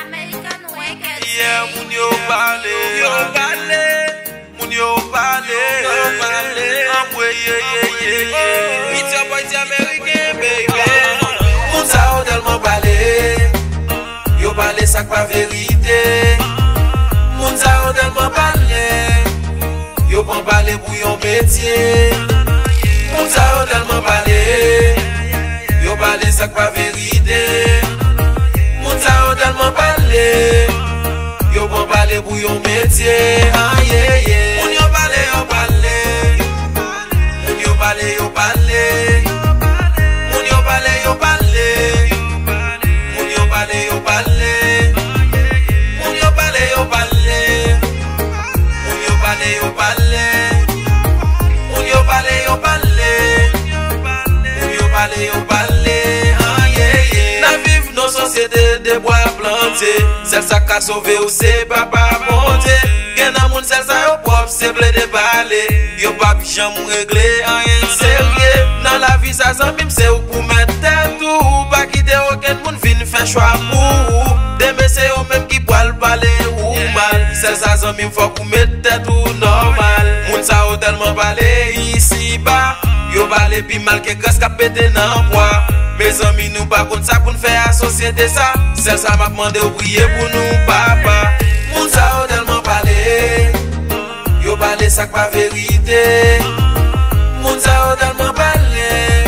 American Records. Yeah, moun yo pale, moun yo pale. Amwe yeah. It's your boy, it's American, baby. Moun sa ou tellement pale, yo pale sak pa verite. Moun sa ou tellement pale, yo pon pale pou yon métier. Moun sa ou tellement pale, yo pale sak pa verite. Moun sa ou tellement pale, yo pon pale pou yon métier. Ah yeah yeah. Moun yo pale, yo pale. Moun yo pale, yo pale. Moun yo pale, yo pale. Moun yo pale, yo pale. Moun yo pale, yo pale. Moun yo pale, yo pale. Moun yo pale, yo pale. Moun yo pale, yo pale. Ah yeah yeah. Na vive nos sociétés de bois plantés. Celle ça ka sauvé ou c'est papa monté. Gen nan moun celle ça yo propre c'est blé de balé. Yo pas jamais réglé rien sérieux. Dans la vie ça zambim c'est ou pour mettre tête ou pas quitter aucun moun vinn faire choix pour. Demain c'est ou même qui poil parler ou mal. Celle ça zambim faut qu'on mette tête ou normal. Moun ça ou tellement parler ici bas. Yo parler pi mal que grasse ka pété nan bois. Mes amis nous pas contre ça pour nous faire associer de ça. Celle ça m'a demandé ou prier pour nous papa. Moun sa ou tellement parler, yo parler ça pas vérité. Moun sa ou tellement parler,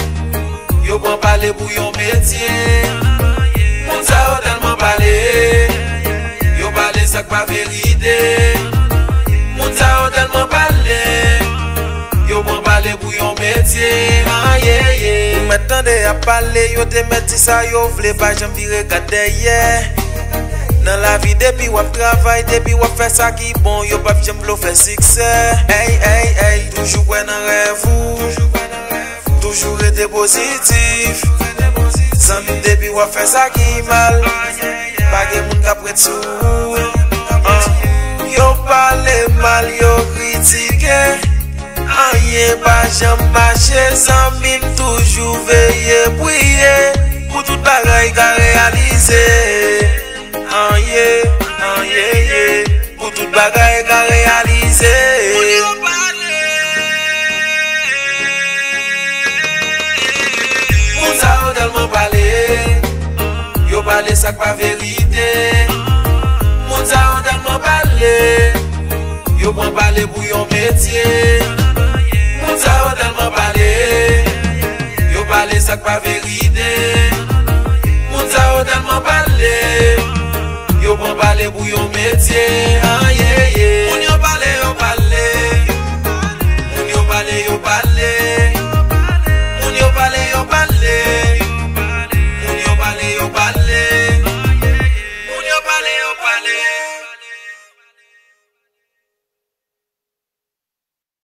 yo bon parler pour yon métier. Moun sa ou tellement parler, yo parler ça pas vérité. Moun sa ou tellement parler, yo bon parler pour yon métier. Ah yeah yeah. M'attendez à parler, yo te metti ça yo vle pas j'aime virer garder yeah. Dans la vie depuis wap travail, depuis wap fait ça qui bon, yo pas j'aime vlo faire succès. Hey, toujours ouais dans rêve ou toujours été positif. Sans depuis wap fait ça qui mal, pas que moun ka prête sou. Yo parle mal, yo critiqué. Rien pas jamais marché, sans mime toujours veiller, prier pour tout bagaille qu'a réalisé. Yeah, pour tout bagaille qu'a réalisé. Moun sa ou tellement parler, yo parler ça pas vérité. Moun sa ou tellement parler, yo pon parler pour yon métier. Moun sa ou tellement parler, yo parler ça pas vérité. Moun sa ou tellement parler, yo pon parler pour yon métier.